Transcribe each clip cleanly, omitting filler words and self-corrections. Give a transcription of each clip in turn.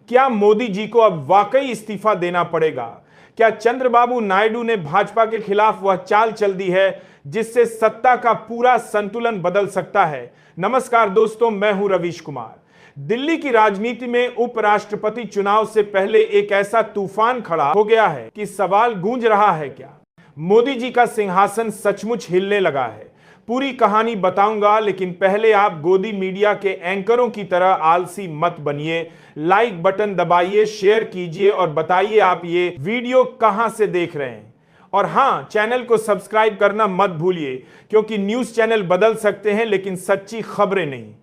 क्या मोदी जी को अब वाकई इस्तीफा देना पड़ेगा? क्या चंद्रबाबू नायडू ने भाजपा के खिलाफ वह चाल चल दी है जिससे सत्ता का पूरा संतुलन बदल सकता है? नमस्कार दोस्तों, मैं हूं रवीश कुमार। दिल्ली की राजनीति में उपराष्ट्रपति चुनाव से पहले एक ऐसा तूफान खड़ा हो गया है कि सवाल गूंज रहा है, क्या मोदी जी का सिंहासन सचमुच हिलने लगा है? पूरी कहानी बताऊंगा, लेकिन पहले आप गोदी मीडिया के एंकरों की तरह आलसी मत बनिए। लाइक बटन दबाइए, शेयर कीजिए और बताइए आप ये वीडियो कहां से देख रहे हैं। और हां, चैनल को सब्सक्राइब करना मत भूलिए, क्योंकि न्यूज चैनल बदल सकते हैं लेकिन सच्ची खबरें नहीं।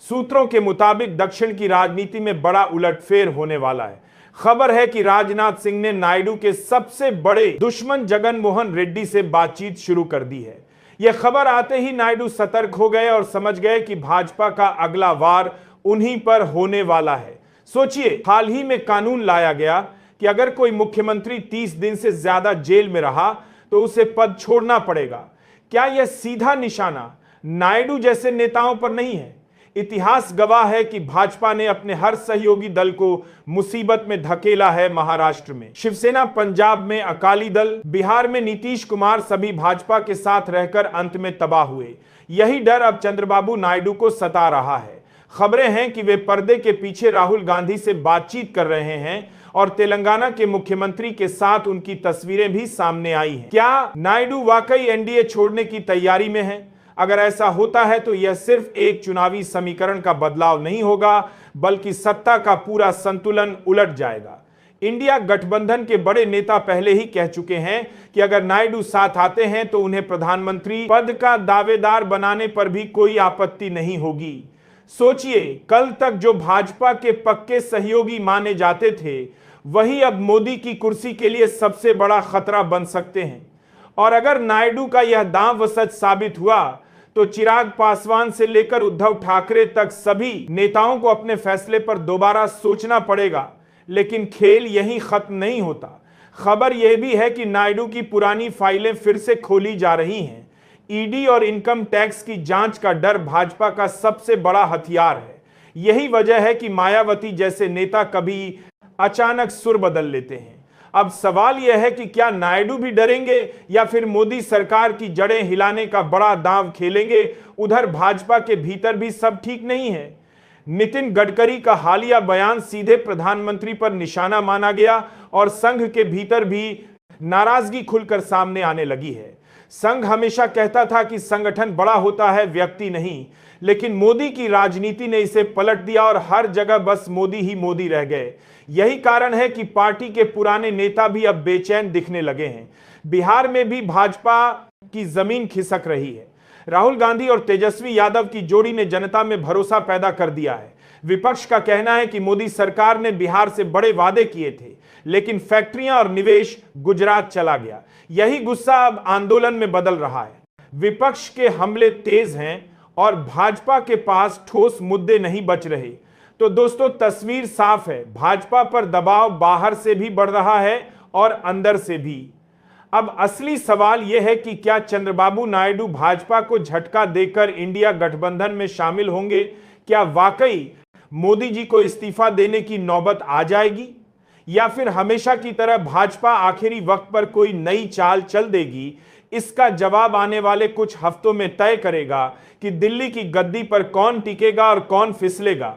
सूत्रों के मुताबिक दक्षिण की राजनीति में बड़ा उलटफेर होने वाला है। खबर है कि राजनाथ सिंह ने नायडू के सबसे बड़े दुश्मन जगन मोहन रेड्डी से बातचीत शुरू कर दी है। यह खबर आते ही नायडू सतर्क हो गए और समझ गए कि भाजपा का अगला वार उन्हीं पर होने वाला है। सोचिए, हाल ही में कानून लाया गया कि अगर कोई मुख्यमंत्री 30 दिन से ज्यादा जेल में रहा तो उसे पद छोड़ना पड़ेगा। क्या यह सीधा निशाना नायडू जैसे नेताओं पर नहीं है? इतिहास गवाह है कि भाजपा ने अपने हर सहयोगी दल को मुसीबत में धकेला है। महाराष्ट्र में शिवसेना, पंजाब में अकाली दल, बिहार में नीतीश कुमार सभी भाजपा के साथ रहकर अंत में तबाह हुए। यही डर अब चंद्रबाबू नायडू को सता रहा है। खबरें हैं कि वे पर्दे के पीछे राहुल गांधी से बातचीत कर रहे हैं और तेलंगाना के मुख्यमंत्री के साथ उनकी तस्वीरें भी सामने आई हैं। क्या नायडू वाकई एनडीए छोड़ने की तैयारी में है? अगर ऐसा होता है तो यह सिर्फ एक चुनावी समीकरण का बदलाव नहीं होगा, बल्कि सत्ता का पूरा संतुलन उलट जाएगा। इंडिया गठबंधन के बड़े नेता पहले ही कह चुके हैं कि अगर नायडू साथ आते हैं तो उन्हें प्रधानमंत्री पद का दावेदार बनाने पर भी कोई आपत्ति नहीं होगी। सोचिए, कल तक जो भाजपा के पक्के सहयोगी माने जाते थे, वही अब मोदी की कुर्सी के लिए सबसे बड़ा खतरा बन सकते हैं। और अगर नायडू का यह दांव सच साबित हुआ तो चिराग पासवान से लेकर उद्धव ठाकरे तक सभी नेताओं को अपने फैसले पर दोबारा सोचना पड़ेगा। लेकिन खेल यहीं खत्म नहीं होता। खबर यह भी है कि नायडू की पुरानी फाइलें फिर से खोली जा रही हैं। ईडी और इनकम टैक्स की जांच का डर भाजपा का सबसे बड़ा हथियार है। यही वजह है कि मायावती जैसे नेता कभी अचानक सुर बदल लेते हैं। अब सवाल यह है कि क्या नायडू भी डरेंगे या फिर मोदी सरकार की जड़ें हिलाने का बड़ा दांव खेलेंगे? उधर भाजपा के भीतर भी सब ठीक नहीं है। नितिन गडकरी का हालिया बयान सीधे प्रधानमंत्री पर निशाना माना गया और संघ के भीतर भी नाराजगी खुलकर सामने आने लगी है। संघ हमेशा कहता था कि संगठन बड़ा होता है, व्यक्ति नहीं, लेकिन मोदी की राजनीति ने इसे पलट दिया और हर जगह बस मोदी ही मोदी रह गए। यही कारण है कि पार्टी के पुराने नेता भी अब बेचैन दिखने लगे हैं। बिहार में भी भाजपा की जमीन खिसक रही है। राहुल गांधी और तेजस्वी यादव की जोड़ी ने जनता में भरोसा पैदा कर दिया है। विपक्ष का कहना है कि मोदी सरकार ने बिहार से बड़े वादे किए थे, लेकिन फैक्ट्रियां और निवेश गुजरात चला गया। यही गुस्सा अब आंदोलन में बदल रहा है। विपक्ष के हमले तेज हैं और भाजपा के पास ठोस मुद्दे नहीं बच रहे। तो दोस्तों, तस्वीर साफ है, भाजपा पर दबाव बाहर से भी बढ़ रहा है और अंदर से भी। अब असली सवाल यह है कि क्या चंद्रबाबू नायडू भाजपा को झटका देकर इंडिया गठबंधन में शामिल होंगे? क्या वाकई मोदी जी को इस्तीफा देने की नौबत आ जाएगी, या फिर हमेशा की तरह भाजपा आखिरी वक्त पर कोई नई चाल चल देगी? इसका जवाब आने वाले कुछ हफ्तों में तय करेगा कि दिल्ली की गद्दी पर कौन टिकेगा और कौन फिसलेगा।